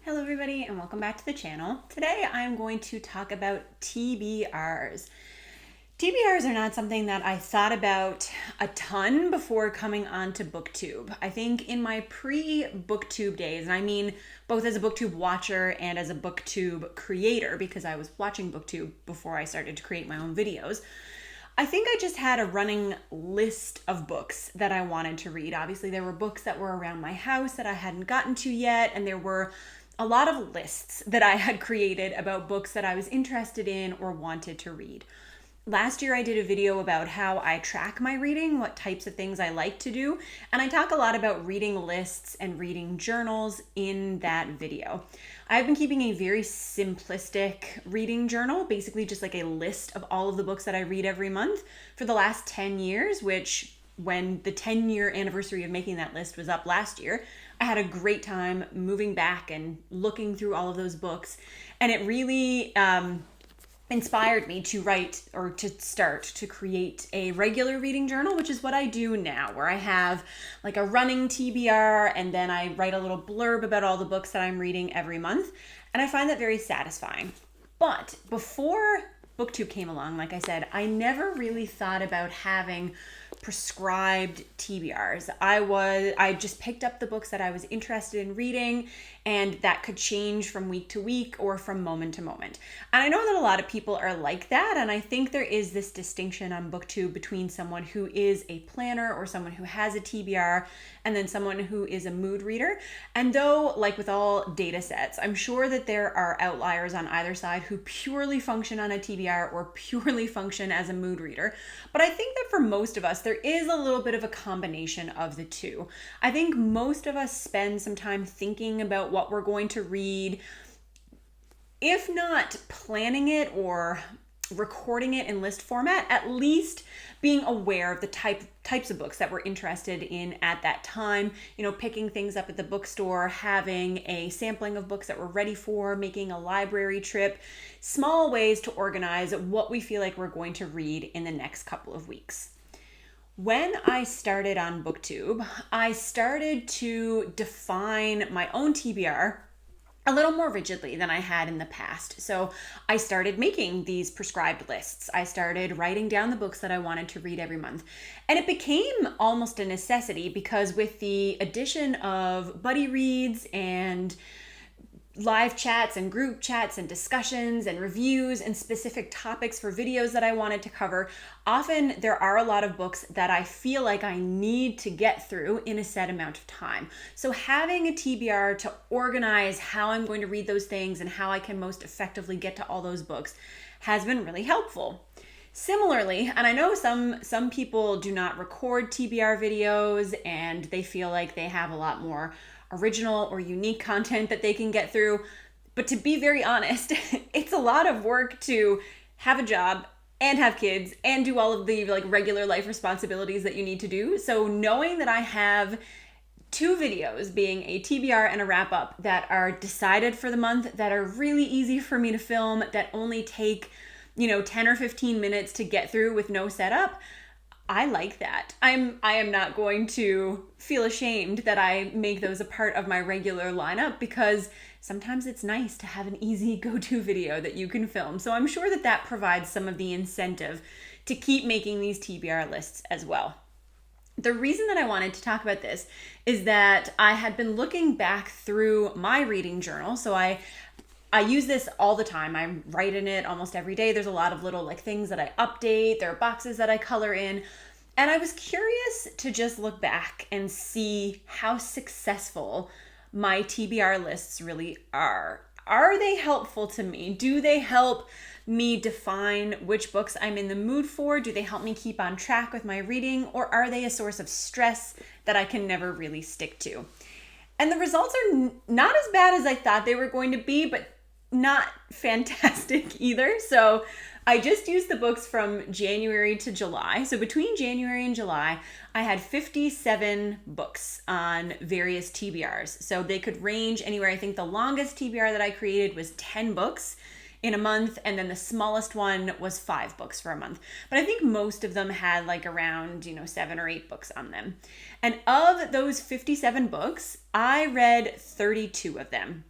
Hello everybody and welcome back to the channel. Today I'm going to talk about TBRs. TBRs are not something that I thought about a ton before coming onto BookTube. I think in my pre-BookTube days, and I mean both as a BookTube watcher and as a BookTube creator, because I was watching BookTube before I started to create my own videos, I think I just had a running list of books that I wanted to read. Obviously, there were books that were around my house that I hadn't gotten to yet, and there were a lot of lists that I had created about books that I was interested in or wanted to read. Last year I did a video about how I track my reading, what types of things I like to do, and I talk a lot about reading lists and reading journals in that video. I've been keeping a very simplistic reading journal, basically just like a list of all of the books that I read every month for the last 10 years, which when the 10-year anniversary of making that list was up last year, I had a great time moving back and looking through all of those books, and it really inspired me to write or to start to create a regular reading journal, which is what I do now, where I have like a running TBR and then I write a little blurb about all the books that I'm reading every month, and I find that very satisfying. But before BookTube came along, like I said, I never really thought about having prescribed TBRs. I just picked up the books that I was interested in reading, and that could change from week to week or from moment to moment. And I know that a lot of people are like that, and I think there is this distinction on BookTube between someone who is a planner or someone who has a TBR and then someone who is a mood reader. And though, like with all data sets, I'm sure that there are outliers on either side who purely function on a TBR or purely function as a mood reader. But I think that for most of us, there is a little bit of a combination of the two. I think most of us spend some time thinking about what we're going to read, if not planning it or recording it in list format, at least being aware of the types of books that we're interested in at that time, picking things up at the bookstore, having a sampling of books that we're ready for, making a library trip, small ways to organize what we feel like we're going to read in the next couple of weeks. When I started on BookTube, I started to define my own TBR a little more rigidly than I had in the past. So I started making these prescribed lists. I started writing down the books that I wanted to read every month. And it became almost a necessity because with the addition of buddy reads and live chats and group chats and discussions and reviews and specific topics for videos that I wanted to cover, often there are a lot of books that I feel like I need to get through in a set amount of time. So having a TBR to organize how I'm going to read those things and how I can most effectively get to all those books has been really helpful. Similarly, and I know some people do not record TBR videos and they feel like they have a lot more original or unique content that they can get through. But to be very honest, it's a lot of work to have a job and have kids and do all of the regular life responsibilities that you need to do. So knowing that I have 2 videos, being a TBR and a wrap up, that are decided for the month, that are really easy for me to film, that only take 10 or 15 minutes to get through with no setup, I like that. I am not going to feel ashamed that I make those a part of my regular lineup, because sometimes it's nice to have an easy go-to video that you can film. So I'm sure that that provides some of the incentive to keep making these TBR lists as well. The reason that I wanted to talk about this is that I had been looking back through my reading journal. So I use this all the time. I write in it almost every day. There's a lot of little things that I update. There are boxes that I color in. And I was curious to just look back and see how successful my TBR lists really are. Are they helpful to me? Do they help me define which books I'm in the mood for? Do they help me keep on track with my reading? Or are they a source of stress that I can never really stick to? And the results are not as bad as I thought they were going to be, but not fantastic either. So I just used the books from January to July. So between January and July, I had 57 books on various TBRs. So they could range anywhere. I think the longest TBR that I created was 10 books in a month, and then the smallest one was 5 books for a month. But I think most of them had around 7 or 8 books on them. And of those 57 books, I read 32 of them.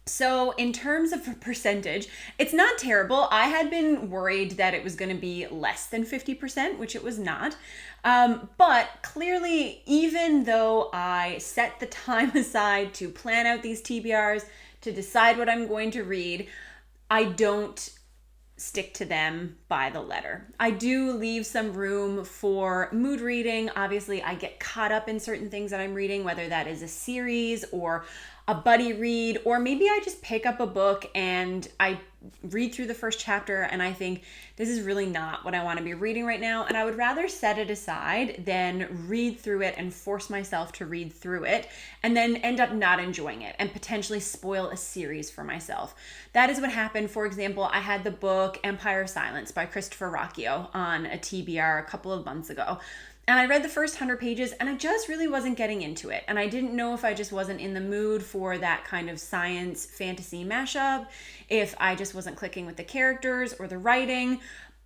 So in terms of a percentage, it's not terrible. I had been worried that it was going to be less than 50%, which it was not. But clearly, even though I set the time aside to plan out these TBRs, to decide what I'm going to read, I don't stick to them by the letter. I do leave some room for mood reading. Obviously, I get caught up in certain things that I'm reading, whether that is a series or a buddy read, or maybe I just pick up a book and I read through the first chapter and I think this is really not what I want to be reading right now, and I would rather set it aside than read through it and force myself to read through it and then end up not enjoying it and potentially spoil a series for myself. That is what happened. For example, I had the book Empire of Silence by Christopher Rocchio on a TBR a couple of months ago. And I read the first 100 pages and I just really wasn't getting into it. And I didn't know if I just wasn't in the mood for that kind of science fantasy mashup, if I just wasn't clicking with the characters or the writing.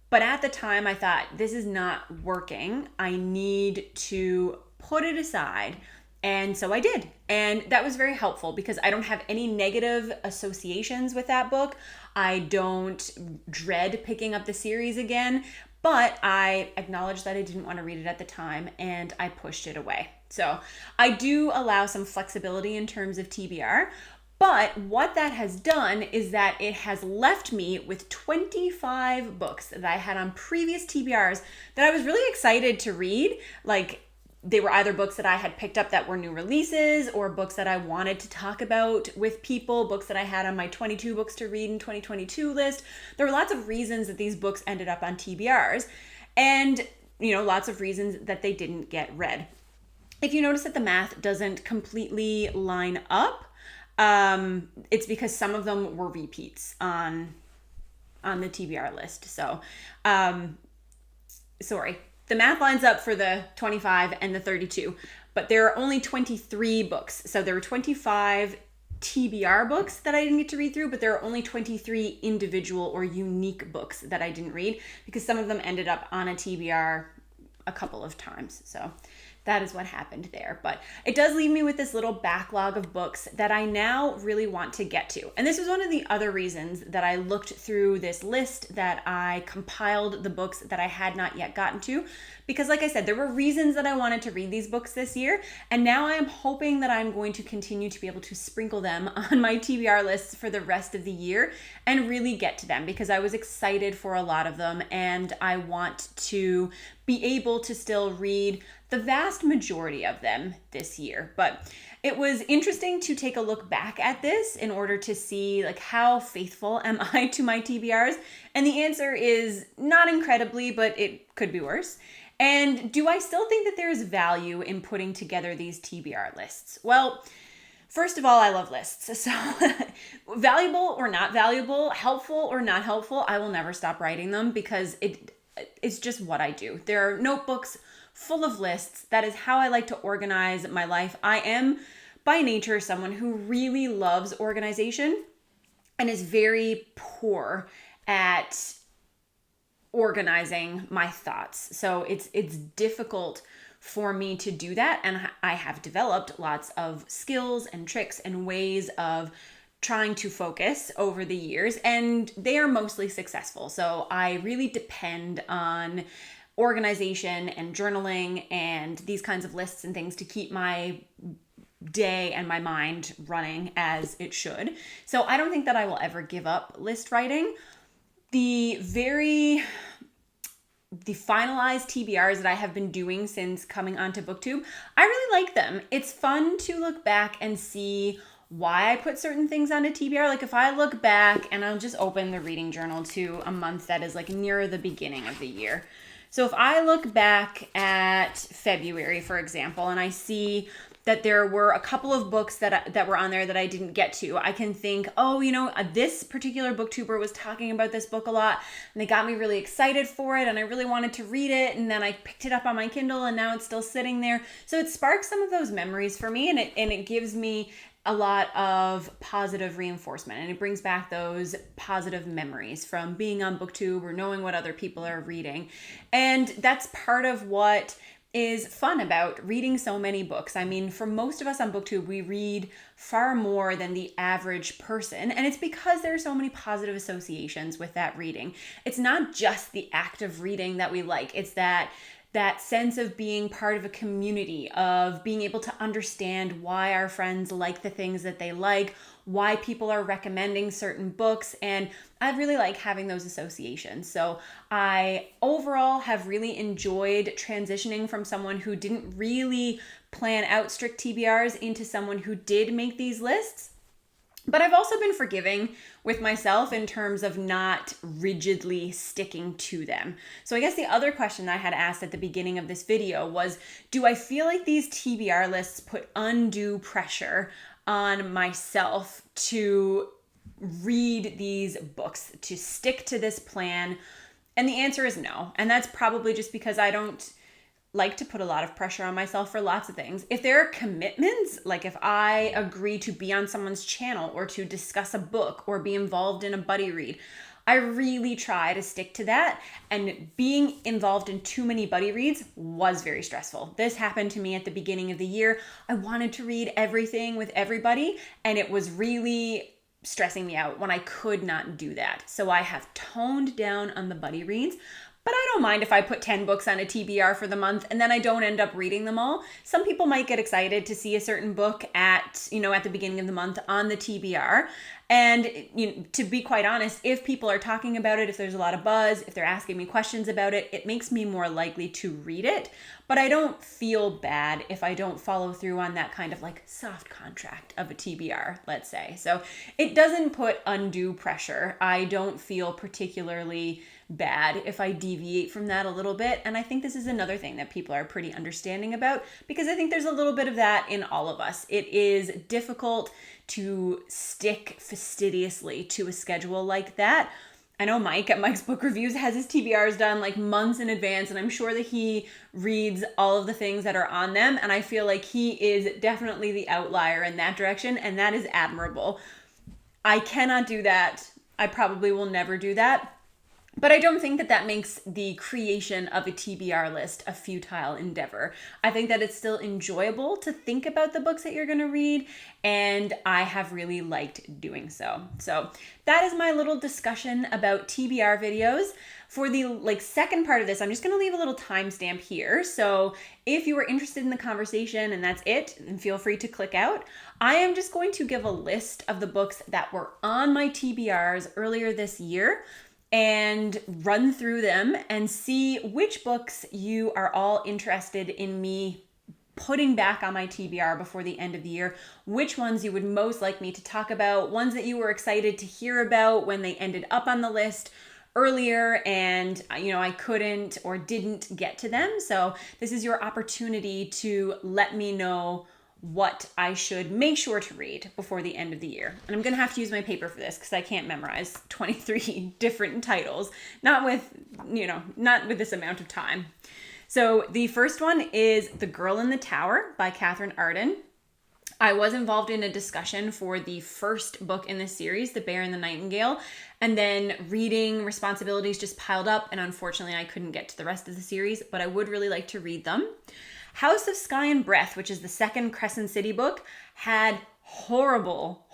But at the time I thought, this is not working. I need to put it aside. And so I did. And that was very helpful because I don't have any negative associations with that book. I don't dread picking up the series again. But I acknowledged that I didn't want to read it at the time and I pushed it away. So I do allow some flexibility in terms of TBR. But what that has done is that it has left me with 25 books that I had on previous TBRs that I was really excited to read. Like, they were either books that I had picked up that were new releases or books that I wanted to talk about with people, books that I had on my 22 books to read in 2022 list. There were lots of reasons that these books ended up on TBRs and, lots of reasons that they didn't get read. If you notice that the math doesn't completely line up, it's because some of them were repeats on the TBR list. So, sorry. The math lines up for the 25 and the 32, but there are only 23 books. So there were 25 TBR books that I didn't get to read through, but there are only 23 individual or unique books that I didn't read because some of them ended up on a TBR a couple of times. So that is what happened there. But it does leave me with this little backlog of books that I now really want to get to. And this was one of the other reasons that I looked through this list, that I compiled the books that I had not yet gotten to. Because like I said, there were reasons that I wanted to read these books this year. And now I am hoping that I'm going to continue to be able to sprinkle them on my TBR lists for the rest of the year and really get to them because I was excited for a lot of them and I want to be able to still read the vast majority of them this year. But it was interesting to take a look back at this in order to see how faithful am I to my TBRs? And the answer is not incredibly, but it could be worse. And do I still think that there is value in putting together these TBR lists? Well, first of all, I love lists. So valuable or not valuable, helpful or not helpful, I will never stop writing them because it's just what I do. There are notebooks full of lists. That is how I like to organize my life. I am by nature someone who really loves organization and is very poor at organizing my thoughts. So it's difficult for me to do that. And I have developed lots of skills and tricks and ways of trying to focus over the years, and they are mostly successful. So I really depend on organization and journaling and these kinds of lists and things to keep my day and my mind running as it should. So I don't think that I will ever give up list writing. The finalized TBRs that I have been doing since coming onto BookTube, I really like them. It's fun to look back and see why I put certain things on a TBR. Like if I look back, and I'll just open the reading journal to a month that is near the beginning of the year. So if I look back at February, for example, and I see that there were a couple of books that were on there that I didn't get to, I can think, this particular booktuber was talking about this book a lot and they got me really excited for it and I really wanted to read it, and then I picked it up on my Kindle and now it's still sitting there. So it sparks some of those memories for me, and it gives me a lot of positive reinforcement, and it brings back those positive memories from being on BookTube or knowing what other people are reading. And that's part of what is fun about reading so many books. I mean, for most of us on BookTube, we read far more than the average person, and it's because there are so many positive associations with that reading. It's not just the act of reading that we like, it's that sense of being part of a community, of being able to understand why our friends like the things that they like, why people are recommending certain books, and I really like having those associations. So I overall have really enjoyed transitioning from someone who didn't really plan out strict TBRs into someone who did make these lists. But I've also been forgiving with myself in terms of not rigidly sticking to them. So I guess the other question that I had asked at the beginning of this video was, do I feel like these TBR lists put undue pressure on myself to read these books, to stick to this plan? And the answer is no. And that's probably just because I don't like to put a lot of pressure on myself for lots of things. If there are commitments, like if I agree to be on someone's channel or to discuss a book or be involved in a buddy read, I really try to stick to that. And being involved in too many buddy reads was very stressful. This happened to me at the beginning of the year. I wanted to read everything with everybody, and it was really stressing me out when I could not do that. So I have toned down on the buddy reads. But I don't mind if I put 10 books on a TBR for the month and then I don't end up reading them all. Some people might get excited to see a certain book at the beginning of the month on the TBR. And to be quite honest, if people are talking about it, if there's a lot of buzz, if they're asking me questions about it, it makes me more likely to read it. But I don't feel bad if I don't follow through on that kind of like soft contract of a TBR, let's say. So it doesn't put undue pressure. I don't feel particularly bad if I deviate from that a little bit. And I think this is another thing that people are pretty understanding about, because I think there's a little bit of that in all of us. It is difficult to stick fastidiously to a schedule like that. I know Mike at Mike's Book Reviews has his TBRs done like months in advance, and I'm sure that he reads all of the things that are on them. And I feel like he is definitely the outlier in that direction, and that is admirable. I cannot do that. I probably will never do that. But I don't think that that makes the creation of a TBR list a futile endeavor. I think that it's still enjoyable to think about the books that you're going to read, and I have really liked doing so. So that is my little discussion about TBR videos. For the second part of this, I'm just going to leave a little timestamp here. So if you are interested in the conversation and that's it, then feel free to click out. I am just going to give a list of the books that were on my TBRs earlier this year and run through them and see which books you are all interested in me putting back on my TBR before the end of the year, which ones you would most like me to talk about, ones that you were excited to hear about when they ended up on the list earlier and I couldn't or didn't get to them. So this is your opportunity to let me know what I should make sure to read before the end of the year. And I'm going to have to use my paper for this because I can't memorize 23 different titles, not with this amount of time. So the first one is The Girl in the Tower by Catherine Arden. I was involved in a discussion for the first book in this series, The Bear and the Nightingale, and then reading responsibilities just piled up, and unfortunately I couldn't get to the rest of the series, but I would really like to read them. House of Sky and Breath, which is the second Crescent City book, had horrible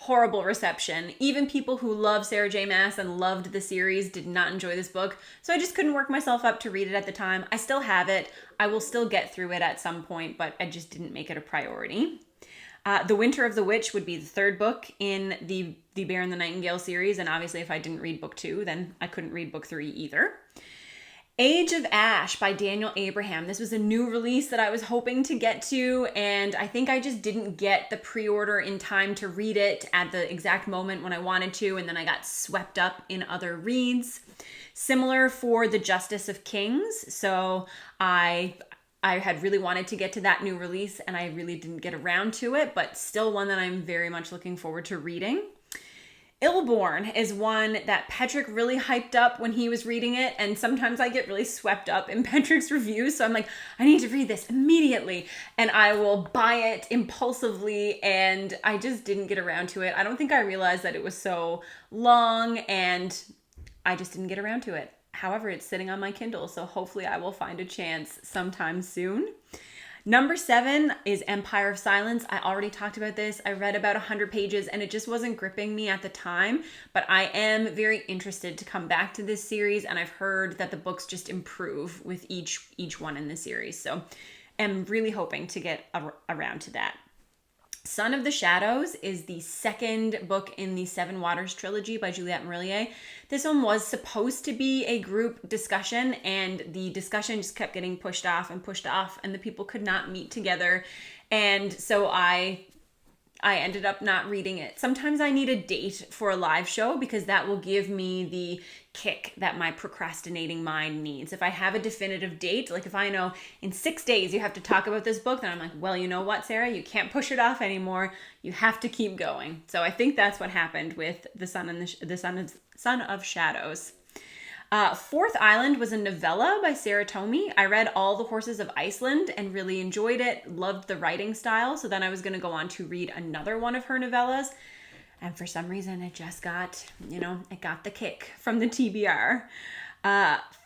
reception. Even people who love Sarah J. Maas and loved the series did not enjoy this book, so I just couldn't work myself up to read it at the time. I still have it. I will still get through it at some point, but I just didn't make it a priority. The Winter of the Witch would be the third book in the Bear and the Nightingale series, and obviously if I didn't read book 2, then I couldn't read book 3 either. Age of Ash by Daniel Abraham. This was a new release that I was hoping to get to, and I think I just didn't get the pre-order in time to read it at the exact moment when I wanted to, and then I got swept up in other reads. Similar for The Justice of Kings. So I had really wanted to get to that new release, and I really didn't get around to it, but still one that I'm very much looking forward to reading. Illborn is one that Patrick really hyped up when he was reading it, and sometimes I get really swept up in Patrick's reviews, so I'm like, I need to read this immediately, and I will buy it impulsively, and I just didn't get around to it. I don't think I realized that it was so long, and I just didn't get around to it. However, it's sitting on my Kindle, so hopefully I will find a chance sometime soon. Number 7 is Empire of Silence. I already talked about this. I read about 100 pages and it just wasn't gripping me at the time, but I am very interested to come back to this series, and I've heard that the books just improve with each one in the series. So I'm really hoping to get around to that. Son of the Shadows is the second book in the Seven Waters trilogy by Juliette Marillier. This one was supposed to be a group discussion, and the discussion just kept getting pushed off, and the people could not meet together. And so I ended up not reading it. Sometimes I need a date for a live show because that will give me the kick that my procrastinating mind needs. If I have a definitive date, like if I know in 6 days you have to talk about this book, then I'm like, well, you know what, Sarah, you can't push it off anymore. You have to keep going. So I think that's what happened with the Son of Shadows. Fourth Island was a novella by Sarah Tomey. I read All the Horses of Iceland and really enjoyed it, loved the writing style. So then I was going to go on to read another one of her novellas. And for some reason, it just got, it got the kick from the TBR.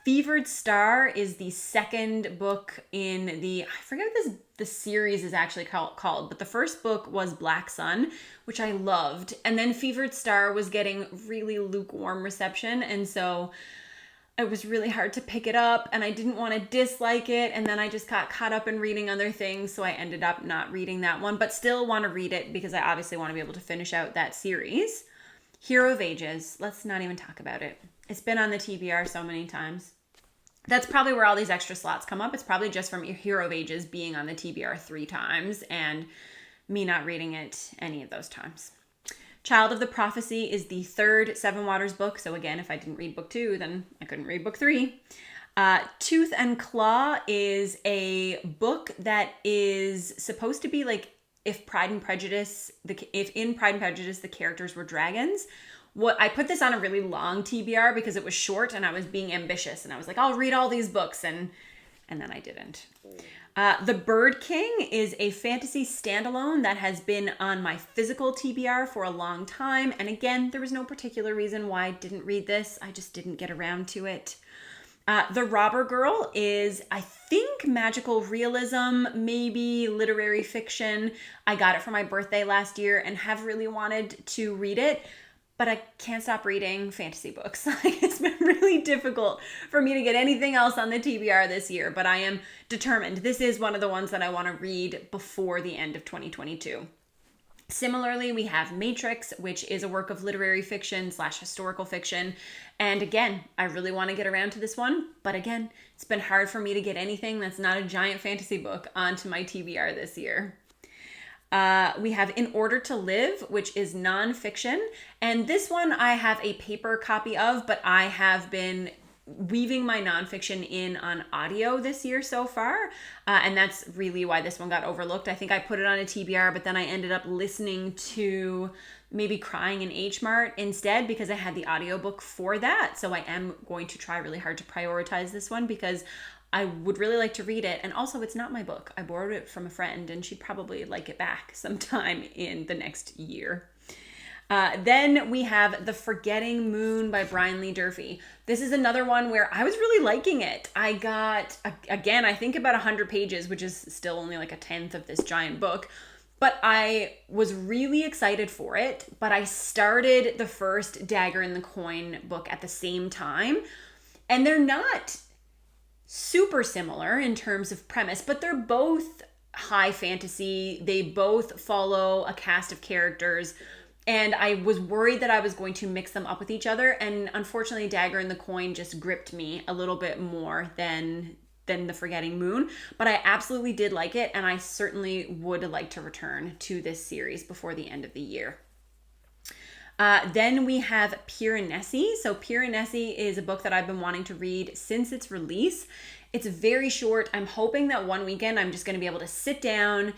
Fevered Star is the second book in I forget what the series is actually called, but the first book was Black Sun, which I loved. And then Fevered Star was getting really lukewarm reception. And so it was really hard to pick it up, and I didn't want to dislike it, and then I just got caught up in reading other things, so I ended up not reading that one, but still want to read it because I obviously want to be able to finish out that series. Hero of Ages, let's not even talk about it. It's been on the TBR so many times. That's probably where all these extra slots come up. It's probably just from Hero of Ages being on the TBR 3 times and me not reading it any of those times. Child of the Prophecy is the third Seven Waters book. So again, if I didn't read book 2, then I couldn't read book 3. Tooth and Claw is a book that is supposed to be like if in Pride and Prejudice the characters were dragons. I put this on a really long TBR because it was short and I was being ambitious and I was like, I'll read all these books, and then I didn't. The Bird King is a fantasy standalone that has been on my physical TBR for a long time. And again, there was no particular reason why I didn't read this. I just didn't get around to it. The Robber Girl is, I think, magical realism, maybe literary fiction. I got it for my birthday last year and have really wanted to read it. But I can't stop reading fantasy books. It's been really difficult for me to get anything else on the TBR this year, but I am determined. This is one of the ones that I want to read before the end of 2022. Similarly, we have Matrix, which is a work of literary fiction / historical fiction. And again, I really want to get around to this one. But again, it's been hard for me to get anything that's not a giant fantasy book onto my TBR this year. We have In Order to Live, which is nonfiction. And this one I have a paper copy of, but I have been weaving my nonfiction in on audio this year so far. And that's really why this one got overlooked. I think I put it on a TBR, but then I ended up listening to maybe Crying in H Mart instead because I had the audiobook for that. So I am going to try really hard to prioritize this one because I would really like to read it. And also, it's not my book. I borrowed it from a friend and she'd probably like it back sometime in the next year. Then we have The Forgetting Moon by Brian Lee Durfee. This is another one where I was really liking it. I got, again, I think about 100 pages, which is still only like a tenth of this giant book. But I was really excited for it. But I started the first Dagger in the Coin book at the same time. And they're not super similar in terms of premise, but they're both high fantasy. They both follow a cast of characters. And I was worried that I was going to mix them up with each other. And unfortunately, Dagger in the Coin just gripped me a little bit more than The Forgetting Moon. But I absolutely did like it. And I certainly would like to return to this series before the end of the year. Then we have Piranesi. So Piranesi is a book that I've been wanting to read since its release. It's very short. I'm hoping that one weekend I'm just going to be able to sit down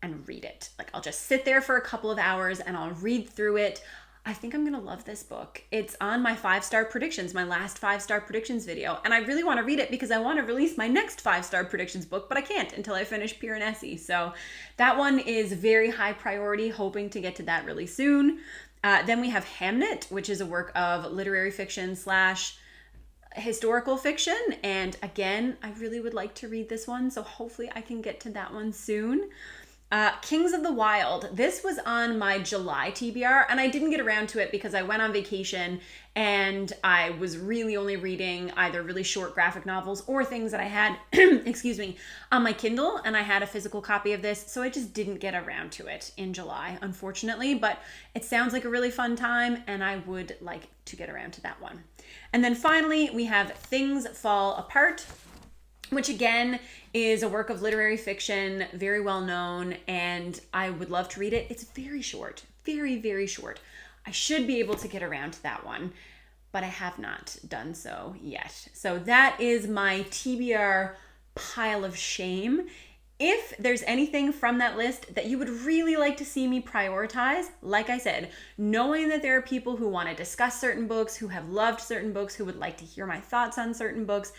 and read it. Like I'll just sit there for a couple of hours and I'll read through it. I think I'm going to love this book. It's on my 5-star predictions, my last 5-star predictions video. And I really want to read it because I want to release my next 5-star predictions book, but I can't until I finish Piranesi. So that one is very high priority, hoping to get to that really soon. Then we have Hamnet, which is a work of literary fiction / historical fiction. And again, I really would like to read this one, so hopefully I can get to that one soon. Kings of the Wild. This was on my July TBR, and I didn't get around to it because I went on vacation and I was really only reading either really short graphic novels or things that I had, excuse me, on my Kindle, and I had a physical copy of this, so I just didn't get around to it in July, unfortunately, but it sounds like a really fun time, and I would like to get around to that one. And then finally, we have Things Fall Apart, which again is a work of literary fiction, very well known, and I would love to read it. It's very short, very, very short. I should be able to get around to that one, but I have not done so yet. So that is my TBR pile of shame. If there's anything from that list that you would really like to see me prioritize, like I said, knowing that there are people who want to discuss certain books, who have loved certain books, who would like to hear my thoughts on certain books,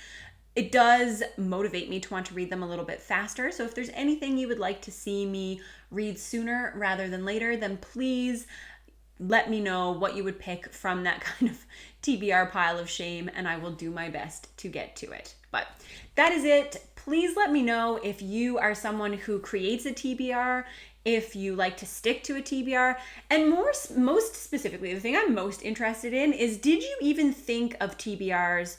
it does motivate me to want to read them a little bit faster. So if there's anything you would like to see me read sooner rather than later, then please let me know what you would pick from that kind of TBR pile of shame, and I will do my best to get to it. But that is it. Please let me know if you are someone who creates a TBR, if you like to stick to a TBR, and most specifically, the thing I'm most interested in is, did you even think of TBRs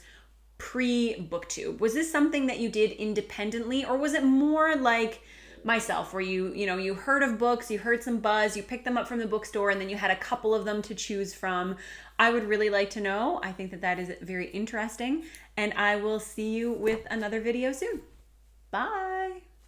pre-booktube? Was this something that you did independently, or was it more like myself, where you heard of books, you heard some buzz, you picked them up from the bookstore, and then you had a couple of them to choose from? I would really like to know. I think that is very interesting, and I will see you with another video soon. Bye.